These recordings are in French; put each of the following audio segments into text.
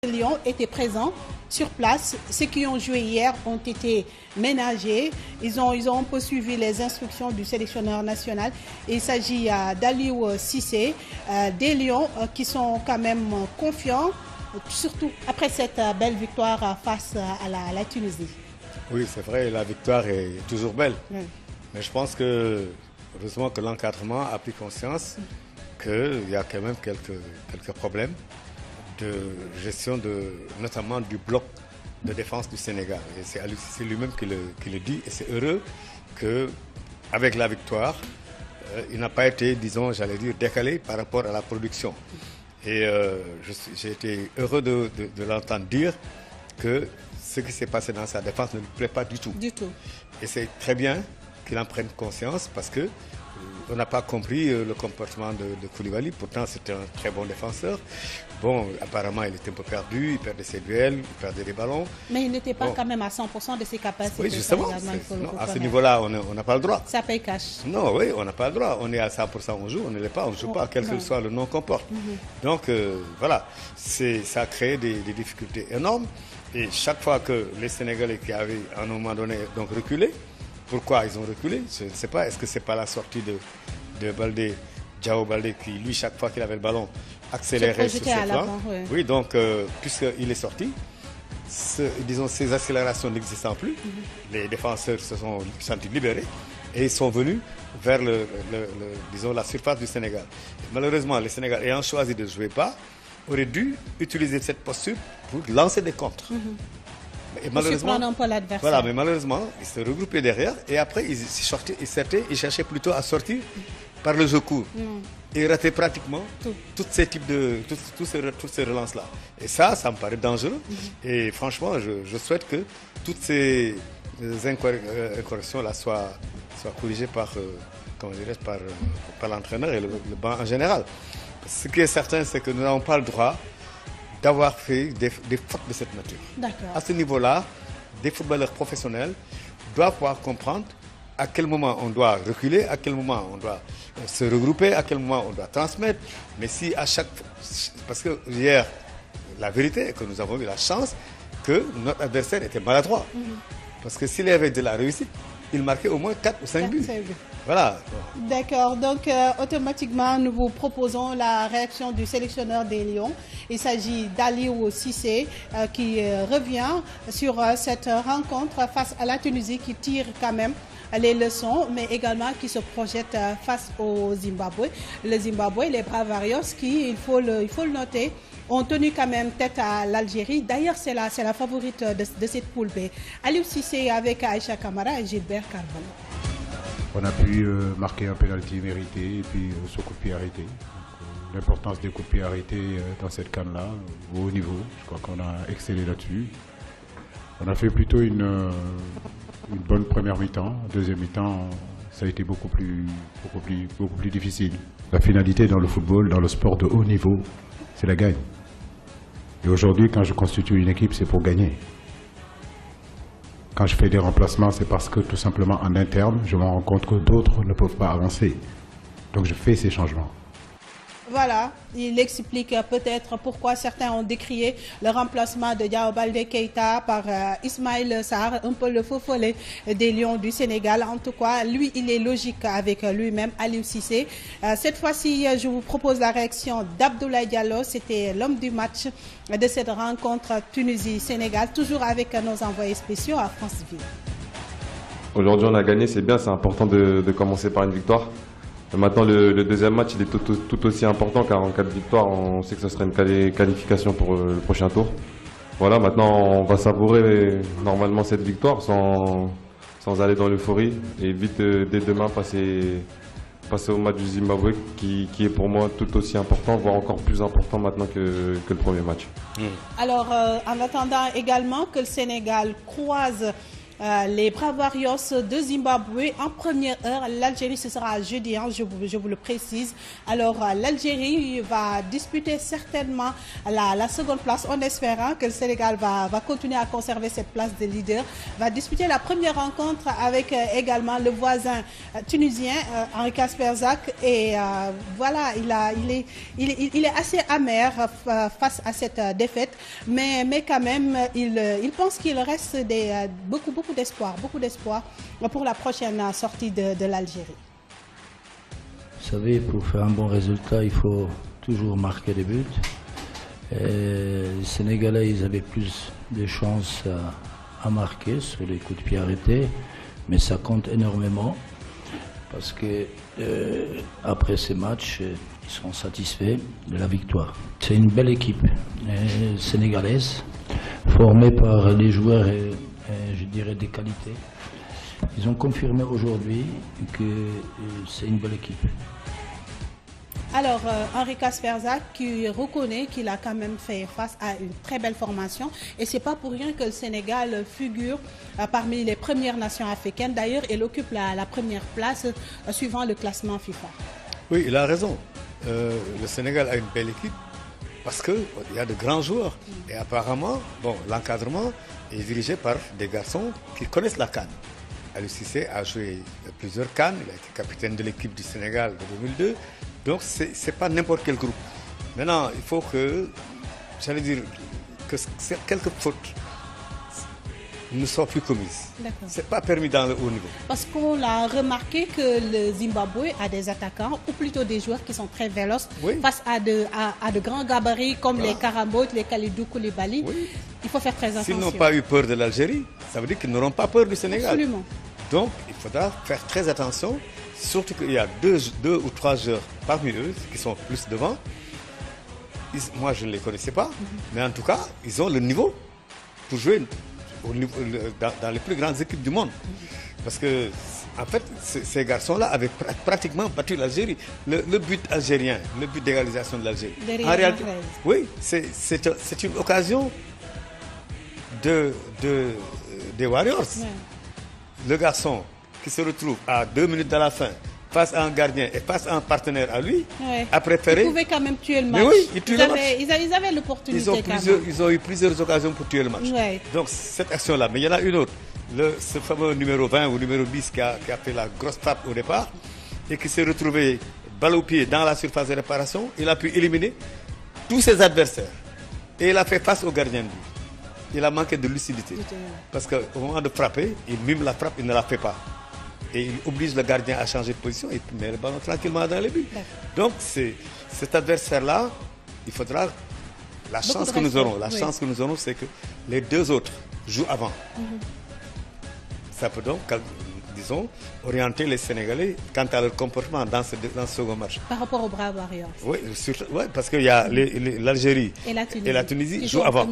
Lyon étaient présents sur place. Ceux qui ont joué hier ont été ménagés. Ils ont un peu suivi les instructions du sélectionneur national. Il s'agit d'Aliou Cissé, des Lions qui sont quand même confiants, surtout après cette belle victoire face à la Tunisie. Oui, c'est vrai, la victoire est toujours belle. Oui. Mais je pense que, heureusement que l'encadrement a pris conscience qu'il y a quand même quelques problèmes de gestion, notamment du bloc de défense du Sénégal. Et c'est lui-même qui le dit. Et c'est heureux qu'avec la victoire, il n'a pas été, disons, j'allais dire, décalé par rapport à la production. Et j'ai été heureux de l'entendre dire que ce qui s'est passé dans sa défense ne lui plaît pas du tout. Du tout. Et c'est très bien qu'il en prenne conscience parce que on n'a pas compris le comportement de Koulibaly. Pourtant, c'était un très bon défenseur. Bon, apparemment, il était un peu perdu. Il perdait ses duels, il perdait des ballons. Mais il n'était pas quand même à 100% de ses capacités. Oui, justement. À ce niveau-là, on n'a pas le droit. Ça paye cash. Non, oui, on n'a pas le droit. On est à 100%, on joue. On ne l'est pas, on ne joue pas, quel que soit le nom qu'on porte. Donc, voilà, ça a créé des difficultés énormes. Et chaque fois que les Sénégalais qui avaient, à un moment donné, donc reculé, pourquoi ils ont reculé? Je ne sais pas. Est-ce que ce n'est pas la sortie de Baldé, Diao Baldé, qui, lui, chaque fois qu'il avait le ballon, accélérait sur ses flancs. Oui, donc, puisqu'il est sorti, disons, ces accélérations n'existant plus, les défenseurs se sont sentis libérés et ils sont venus vers disons, la surface du Sénégal. Malheureusement, le Sénégal, ayant choisi de ne jouer pas, aurait dû utiliser cette posture pour lancer des contres. Et malheureusement, voilà, mais malheureusement, ils se regroupaient derrière et après ils cherchaient plutôt à sortir par le jeu court. Et rataient pratiquement toutes ces relances-là. Et ça me paraît dangereux. Et franchement, je souhaite que toutes ces incorrections-là soient corrigées par l'entraîneur et le banc en général. Ce qui est certain, c'est que nous n'avons pas le droit d'avoir fait des fautes de cette nature. À ce niveau-là, des footballeurs professionnels doivent pouvoir comprendre à quel moment on doit reculer, à quel moment on doit se regrouper, à quel moment on doit transmettre. Mais si à chaque fois... Parce que hier, la vérité est que nous avons eu la chance que notre adversaire était maladroit. Parce que s'il y avait de la réussite, il marquait au moins 4 ou 5 buts. Voilà. D'accord, donc automatiquement nous vous proposons la réaction du sélectionneur des Lions. Il s'agit d'Aliou Cissé qui revient sur cette rencontre face à la Tunisie, qui tire quand même les leçons, mais également qui se projette face au Zimbabwe. Le Zimbabwe, les Bravarios qui, il faut le noter, ont tenu quand même tête à l'Algérie. D'ailleurs, c'est la favorite de cette poule B. Aliou Cissé avec Aïcha Kamara et Gilbert Carvalho. On a pu marquer un pénalty mérité et puis ce coup de pied arrêté. L'importance des coups de pied arrêtés dans cette canne-là, au haut niveau, je crois qu'on a excellé là-dessus. On a fait plutôt une bonne première mi-temps. Deuxième mi-temps, ça a été beaucoup plus difficile. La finalité dans le football, dans le sport de haut niveau, c'est la gagne. Et aujourd'hui, quand je constitue une équipe, c'est pour gagner. Quand je fais des remplacements, c'est parce que tout simplement en interne, je me rends compte que d'autres ne peuvent pas avancer. Donc je fais ces changements. Voilà, il explique peut-être pourquoi certains ont décrié le remplacement de Diao Baldé Keita par Ismaïla Sarr, un peu le faux follet des Lions du Sénégal. En tout cas, lui, il est logique avec lui-même, Aliou Cissé. Cette fois-ci, je vous propose la réaction d'Abdoulaye Diallo. C'était l'homme du match de cette rencontre Tunisie-Sénégal, toujours avec nos envoyés spéciaux à Franceville. Aujourd'hui, on a gagné, c'est bien, c'est important de commencer par une victoire. Maintenant, le deuxième match, il est tout aussi important, car en cas de victoire, on sait que ce sera une qualification pour le prochain tour. Voilà, maintenant, on va savourer normalement cette victoire sans aller dans l'euphorie et vite, dès demain, passer au match du Zimbabwe, qui est pour moi tout aussi important, voire encore plus important maintenant que le premier match. Alors, en attendant également que le Sénégal croise les Braves Warriors de Zimbabwe en première heure. L'Algérie, ce sera jeudi, hein, je vous le précise. Alors, l'Algérie va disputer certainement la seconde place en espérant que le Sénégal va continuer à conserver cette place de leader. Va disputer la première rencontre avec également le voisin tunisien, Henri Kasperzak. Et voilà, il est assez amer face à cette défaite. Mais quand même, il pense qu'il reste beaucoup d'espoir pour la prochaine sortie de l'Algérie. Vous savez, pour faire un bon résultat, il faut toujours marquer des buts. Et les Sénégalais, ils avaient plus de chances à marquer sur les coups de pied arrêtés, mais ça compte énormément parce que après ces matchs, ils seront satisfaits de la victoire. C'est une belle équipe sénégalaise, formée par les joueurs, je dirais, des qualités. Ils ont confirmé aujourd'hui que c'est une belle équipe. Alors, Henri Kasperzak qui reconnaît qu'il a quand même fait face à une très belle formation. Et ce n'est pas pour rien que le Sénégal figure parmi les premières nations africaines. D'ailleurs, il occupe la première place suivant le classement FIFA. Oui, il a raison. Le Sénégal a une belle équipe parce qu'il y a de grands joueurs. Et apparemment, bon, l'encadrement est dirigé par des garçons qui connaissent la CAN. Aliou Cissé a joué plusieurs CAN. Il a été capitaine de l'équipe du Sénégal de 2002. Donc, ce n'est pas n'importe quel groupe. Maintenant, il faut que, j'allais dire, que quelques fautes ne soient plus commises. Ce n'est pas permis dans le haut niveau. Parce qu'on a remarqué que le Zimbabwe a des attaquants, ou plutôt des joueurs qui sont très véloces, face à de grands gabarits comme les Karambot, les Kalidou Koulibaly. Oui. Il faut faire très attention. S'ils n'ont pas eu peur de l'Algérie, ça veut dire qu'ils n'auront pas peur du Sénégal. Absolument. Donc, il faudra faire très attention. Surtout qu'il y a deux ou trois joueurs parmi eux qui sont plus devant. Moi, je ne les connaissais pas, mais en tout cas, ils ont le niveau pour jouer dans les plus grandes équipes du monde. Parce que, en fait, ces garçons-là avaient pratiquement battu l'Algérie. Le but algérien, le but d'égalisation de l'Algérie. En réalité, oui, c'est une occasion des Warriors. Ouais. Le garçon qui se retrouve à 2 minutes de la fin face à un gardien et face à un partenaire à lui, a préféré... Ils pouvaient quand même tuer le match. Mais oui, ils avaient l'opportunité. Ils ont eu plusieurs occasions pour tuer le match. Ouais. Donc cette action-là, mais il y en a une autre. Ce fameux numéro 20 ou numéro 10 qui a fait la grosse frappe au départ et qui s'est retrouvé balle au pied dans la surface de réparation, il a pu éliminer tous ses adversaires. Et il a fait face au gardien de but. Il a manqué de lucidité. Parce qu'au moment de frapper, il mime la frappe, il ne la fait pas. Et il oblige le gardien à changer de position et il met le ballon tranquillement dans les buts. Donc, cet adversaire-là, il faudra... La chance que nous aurons, c'est que les deux autres jouent avant. Ça peut donc, disons, orienter les Sénégalais quant à leur comportement dans ce second match. Par rapport aux Braves Warriors. Oui, parce qu'il y a l'Algérie et la Tunisie jouent avant.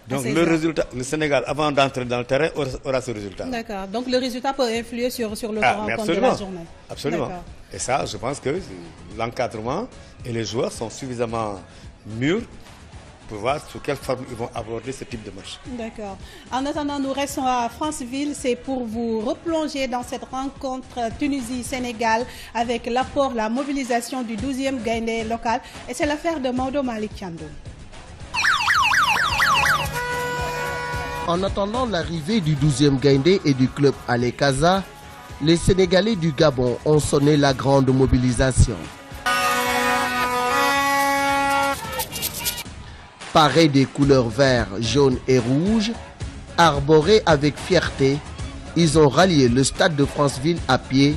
Donc le Sénégal, avant d'entrer dans le terrain, aura ce résultat. D'accord. Donc le résultat peut influer sur le rencontre de la journée. Absolument. Et ça, je pense que l'encadrement et les joueurs sont suffisamment mûrs pour voir sous quelle forme ils vont aborder ce type de match. D'accord. En attendant, nous restons à Franceville. C'est pour vous replonger dans cette rencontre Tunisie-Sénégal avec l'apport, la mobilisation du 12e Gaïndé local. Et c'est l'affaire de Maodo Malick Thiandoum. En attendant l'arrivée du 12e Gaïndé et du club Alekaza, les Sénégalais du Gabon ont sonné la grande mobilisation. Parés des couleurs vert, jaune et rouge, arborés avec fierté, ils ont rallié le stade de Franceville à pied,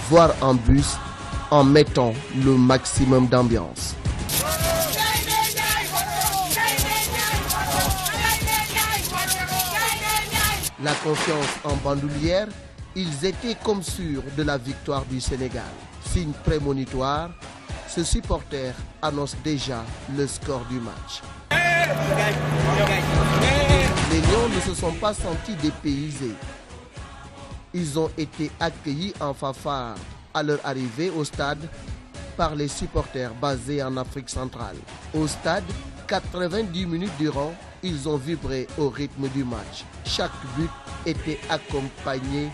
voire en bus, en mettant le maximum d'ambiance. La confiance en bandoulière, ils étaient comme sûrs de la victoire du Sénégal. Signe prémonitoire, ce supporter annonce déjà le score du match. Les Lions ne se sont pas sentis dépaysés. Ils ont été accueillis en fanfare à leur arrivée au stade par les supporters basés en Afrique centrale. Au stade, 90 minutes durant, ils ont vibré au rythme du match. Chaque but était accompagné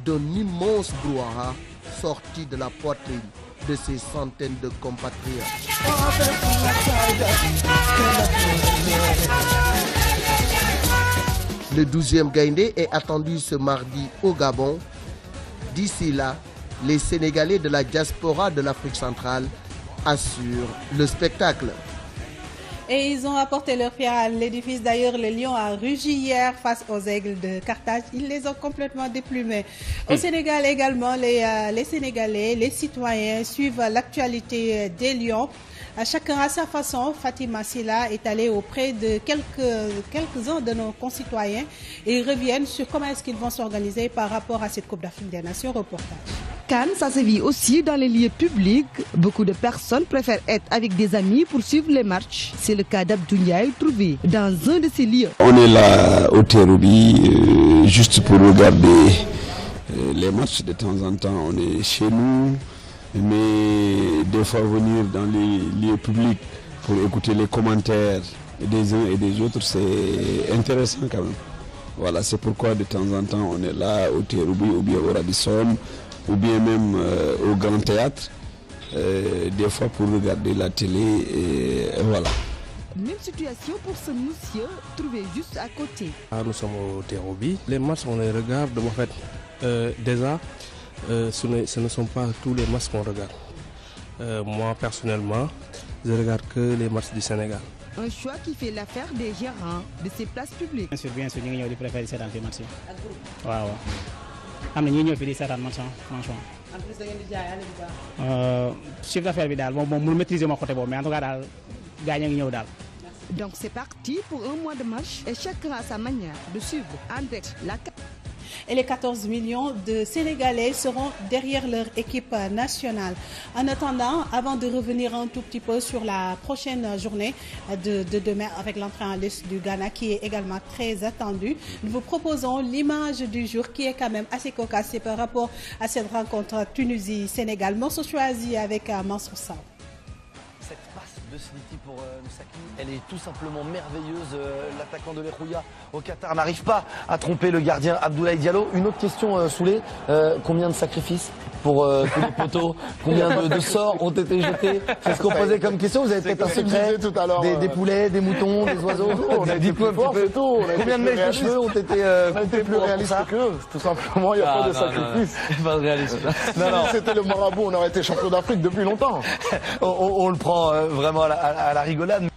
d'un immense brouhaha sorti de la poitrine de ces centaines de compatriotes. Le 12e Gaïndé est attendu ce mardi au Gabon. D'ici là, les Sénégalais de la diaspora de l'Afrique centrale assurent le spectacle. Et ils ont apporté leur pierre à l'édifice. D'ailleurs, le Lion a rugi hier face aux Aigles de Carthage. Ils les ont complètement déplumés. Au Sénégal également, les Sénégalais, les citoyens suivent l'actualité des Lions. Chacun à sa façon. Fatima Silla est allée auprès de quelques-uns de nos concitoyens et ils reviennent sur comment est-ce qu'ils vont s'organiser par rapport à cette Coupe d'Afrique des Nations. Reportage. Cannes, ça se vit aussi dans les lieux publics. Beaucoup de personnes préfèrent être avec des amis pour suivre les matchs. C'est le cas d'Abdou Ndiaye, trouvé dans un de ces lieux. On est là au Terroubi juste pour regarder les matchs de temps en temps. On est chez nous, mais des fois venir dans les lieux publics pour écouter les commentaires des uns et des autres, c'est intéressant quand même. Voilà, c'est pourquoi de temps en temps on est là au Terroubi ou bien au Radisson, ou bien même au Grand Théâtre, des fois pour regarder la télé, et voilà. Même situation pour ce monsieur trouvé juste à côté. Nous sommes au Terroubi. Les matchs, on les regarde, en fait, déjà, ce ne sont pas tous les matchs qu'on regarde. Moi, personnellement, je regarde que les matchs du Sénégal. Un choix qui fait l'affaire des gérants de ces places publiques. Bien sûr, nous préférons ces matchs. Wow. Am na ñi ñëw fi di seetaan match franchement. En plus da ngeen di jaay année bu baax. Chiffre d'affaires bi daal moom mu maîtriser ma côté boobu mais en tout cas daal gaañ a ngi ñëw daal. Donc c'est parti pour un mois de match et chacun a sa manière de suivre en direct la. Et les 14 millions de Sénégalais seront derrière leur équipe nationale. En attendant, avant de revenir un tout petit peu sur la prochaine journée de demain avec l'entrée en liste du Ghana qui est également très attendue, nous vous proposons l'image du jour qui est quand même assez cocasse par rapport à cette rencontre Tunisie-Sénégal. Morceau choisi avec Mansour Sow. Cette passe de Sneaky pour Moussaki, elle est tout simplement merveilleuse. L'attaquant de l'Erouya au Qatar n'arrive pas à tromper le gardien Abdoulaye Diallo. Une autre question, Soulé, combien de sacrifices pour tous les poteaux, combien de sorts ont été jetés? C'est ce qu'on posait comme question. Vous avez peut-être un secret, des poulets, des moutons, des oiseaux. Dites-moi un petit peu. Combien de mèches de cheveux ont été plus réalistes qu'eux? Tout simplement, il n'y a pas de sacrifice. Pas de réalisme. Si c'était le marabout, on aurait été champion d'Afrique depuis longtemps. On le prend vraiment à la rigolade.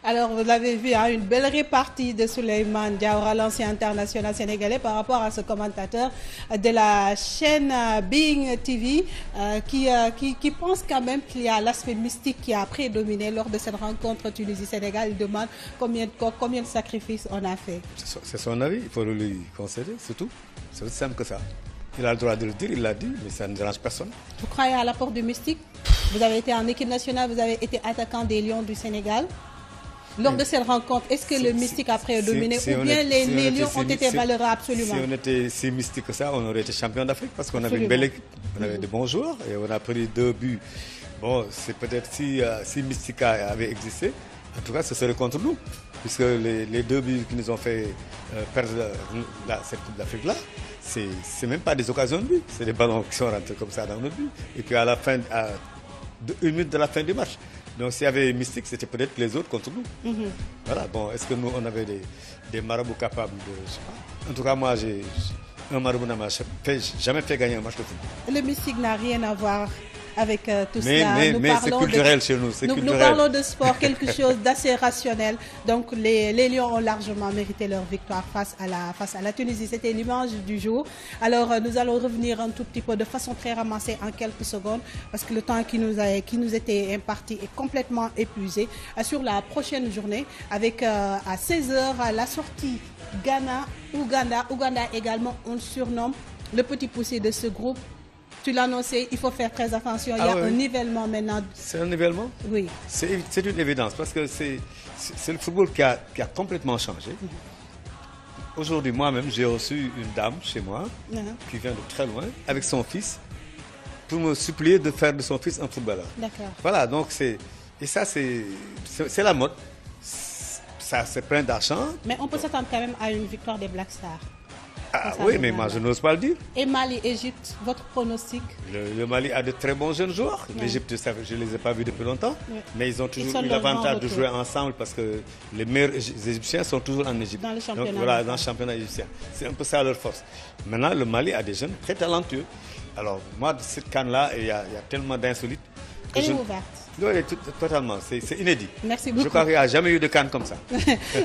Alors, vous l'avez vu, hein, une belle répartie de Souleymane Diawara, l'ancien international sénégalais, par rapport à ce commentateur de la chaîne Being TV, qui pense quand même qu'il y a l'aspect mystique qui a prédominé lors de cette rencontre Tunisie-Sénégal. Il demande combien de sacrifices on a fait. C'est son avis, il faut le lui concéder, c'est tout. C'est aussi simple que ça. Il a le droit de le dire, il l'a dit, mais ça ne dérange personne. Vous croyez à l'apport du mystique? Vous avez été en équipe nationale, vous avez été attaquant des Lions du Sénégal. Lors de cette rencontre, est-ce que le mystique a prédominé ou bien les Lions ont été valeureux absolument? Si on était si mystique que ça, on aurait été champion d'Afrique parce qu'on avait une belle équipe, on avait de bons joueurs et on a pris 2 buts. Bon, c'est peut-être si mystique avait existé, en tout cas ce serait contre nous. Puisque les 2 buts qui nous ont fait perdre cette Coupe d'Afrique-là, c'est même pas des occasions de but, c'est des ballons qui sont rentrés comme ça dans nos buts. Et puis à la fin, à 1 minute de la fin du match. Donc s'il y avait mystique, c'était peut-être les autres contre nous. Voilà, bon, est-ce que nous, on avait des marabouts capables de... Je sais pas. En tout cas, moi, un marabout n'a jamais fait gagner un match de football. Le mystique n'a rien à voir avec tout cela. Mais c'est culturel chez nous. Nous parlons de sport, quelque chose d'assez rationnel. Donc les Lions ont largement mérité leur victoire face à la Tunisie. C'était l'image du jour. Alors nous allons revenir un tout petit peu de façon très ramassée en quelques secondes parce que le temps qui nous était imparti est complètement épuisé. Sur la prochaine journée avec à 16h la sortie Ghana-Ouganda. Ouganda également, on le surnomme le petit poussé de ce groupe. Tu l'as annoncé, il faut faire très attention. Il y a un nivellement maintenant. C'est un nivellement? Oui. C'est une évidence parce que c'est le football qui a complètement changé. Aujourd'hui, moi-même, j'ai reçu une dame chez moi qui vient de très loin avec son fils pour me supplier de faire de son fils un footballeur. D'accord. Voilà, donc c'est la mode. ça c'est plein d'argent. Mais on peut s'attendre quand même à une victoire des Black Stars. Ah oui, mais moi je n'ose pas le dire. Et Mali-Égypte, votre pronostic? Le Mali a de très bons jeunes joueurs. L'Égypte, je ne les ai pas vus depuis longtemps. Mais ils ont toujours eu l'avantage de jouer ensemble parce que les meilleurs Égyptiens sont toujours en Égypte. Dans le championnat. Donc voilà, dans le championnat égyptien. C'est un peu ça leur force. Maintenant, le Mali a des jeunes très talentueux. Alors moi, de cette canne-là, il y a tellement d'insolites. Elle est ouverte. Oui, totalement, c'est inédit. Merci beaucoup. Je crois qu'il n'y a jamais eu de canne comme ça.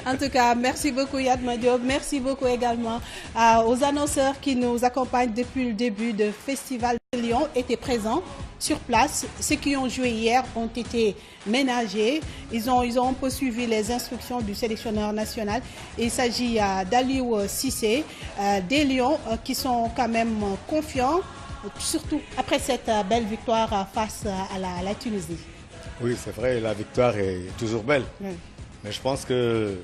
En tout cas, merci beaucoup Yatma Diop. Merci beaucoup également aux annonceurs qui nous accompagnent depuis le début du Festival de Lyon, étaient présents sur place. Ceux qui ont joué hier ont été ménagés. Ils ont poursuivi les instructions du sélectionneur national. Il s'agit d'Aliou Cissé, des Lions qui sont quand même confiants, surtout après cette belle victoire face à la Tunisie. Oui, c'est vrai, la victoire est toujours belle. Oui. Mais je pense que,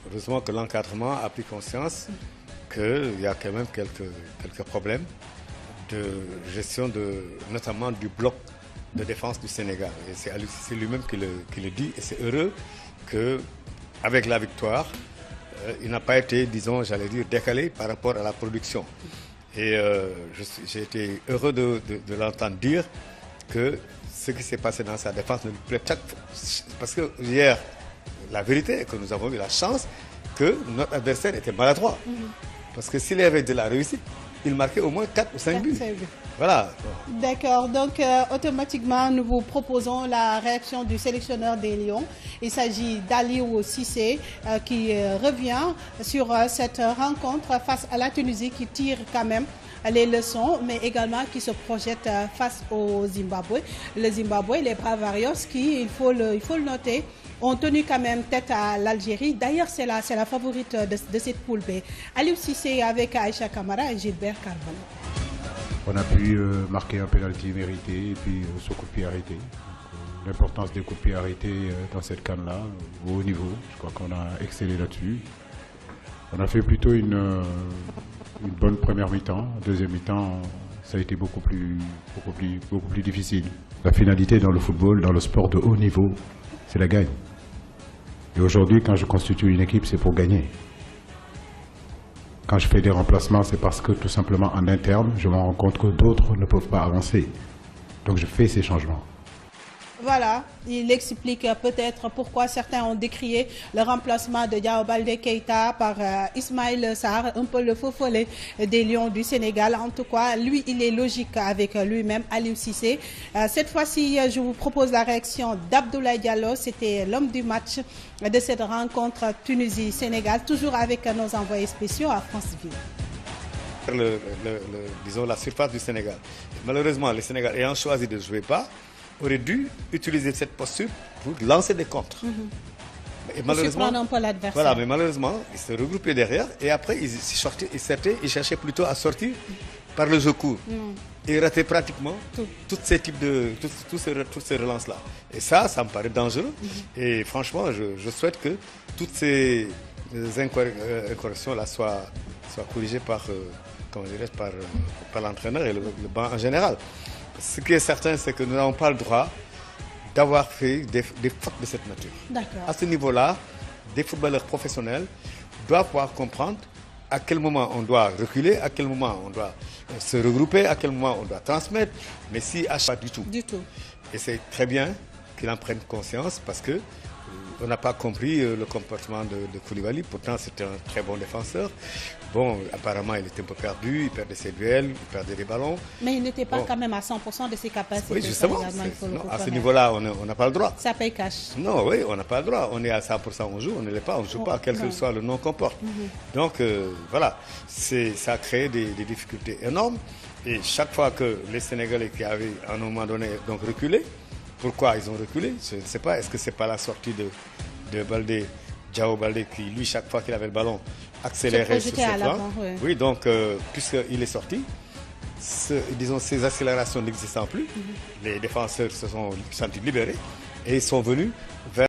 heureusement que l'encadrement a pris conscience qu'il y a quand même quelques problèmes de gestion, notamment du bloc de défense du Sénégal. Et c'est lui-même qui le dit. Et c'est heureux qu'avec la victoire, il n'a pas été, disons, j'allais dire, décalé par rapport à la production. Et j'ai été heureux de l'entendre dire que ce qui s'est passé dans sa défense ne lui plaît pas. Parce que hier, la vérité est que nous avons eu la chance que notre adversaire était maladroit. Parce que s'il y avait de la réussite, il marquait au moins 4 ou 5 buts. Voilà. D'accord, donc automatiquement nous vous proposons la réaction du sélectionneur des Lions. Il s'agit d'Aliou Cissé qui revient sur cette rencontre face à la Tunisie, qui tire quand même les leçons, mais également qui se projette face au Zimbabwe. Le Zimbabwe, les Bravarios qui, il faut le noter, ont tenu quand même tête à l'Algérie. D'ailleurs, c'est la favorite de cette poule B. Aliou Cissé avec Aïcha Kamara et Gilbert Carvalho. On a pu marquer un penalty mérité et puis ce coup de pied arrêté. L'importance des coups de pied arrêtés dans cette canne-là, au haut niveau, je crois qu'on a excellé là-dessus. On a fait plutôt une bonne première mi-temps. Deuxième mi-temps, ça a été beaucoup plus difficile. La finalité dans le football, dans le sport de haut niveau, c'est la gagne. Et aujourd'hui, quand je constitue une équipe, c'est pour gagner. Quand je fais des remplacements, c'est parce que tout simplement en interne, je me rends compte que d'autres ne peuvent pas avancer. Donc je fais ces changements. Voilà, il explique peut-être pourquoi certains ont décrié le remplacement de Diao Baldé Keita par Ismaïla Sarr, un peu le faux follet des Lions du Sénégal. En tout cas, lui, il est logique avec lui-même, Aliou Cissé. Cette fois-ci, je vous propose la réaction d'Abdoulaye Diallo. C'était l'homme du match de cette rencontre Tunisie-Sénégal, toujours avec nos envoyés spéciaux à Franceville. Disons la surface du Sénégal. Malheureusement, le Sénégal ayant choisi de ne jouer pas, aurait dû utiliser cette posture pour lancer des contres. Et malheureusement, un peu l'adversaire. Voilà, mais malheureusement, ils se regroupaient derrière et après, ils cherchaient plutôt à sortir par le jeu court. Et rataient pratiquement tous ces relances-là. Et ça me paraît dangereux. Et franchement, je souhaite que toutes ces incorrections-là soient corrigées par l'entraîneur et le banc en général. Ce qui est certain, c'est que nous n'avons pas le droit d'avoir fait des fautes de cette nature. À ce niveau-là, des footballeurs professionnels doivent pouvoir comprendre à quel moment on doit reculer, à quel moment on doit se regrouper, à quel moment on doit transmettre, mais si à chaque fois du tout. Et c'est très bien qu'ils en prennent conscience parce que on n'a pas compris le comportement de Koulibaly. Pourtant, c'était un très bon défenseur. Bon, apparemment, il était un peu perdu, il perdait ses duels, il perdait des ballons. Mais il n'était pas quand même à 100% de ses capacités. Oui, justement. À ce niveau-là, on n'a pas le droit. Ça paye cash. Non, oui, on n'a pas le droit. On est à 100%, on joue, on ne l'est pas, on ne joue pas, quel que soit le nom qu'on porte. Donc, voilà, ça a créé des difficultés énormes. Et chaque fois que les Sénégalais qui avaient, à un moment donné, donc reculé, pourquoi ils ont reculé? Je ne sais pas. Est-ce que ce n'est pas la sortie de Baldé, Diao Baldé, qui, lui, chaque fois qu'il avait le ballon, accélérait sur ses flancs. Oui, donc, puisqu'il est sorti, disons, ces accélérations n'existant plus, les défenseurs se sont sentis libérés et ils sont venus vers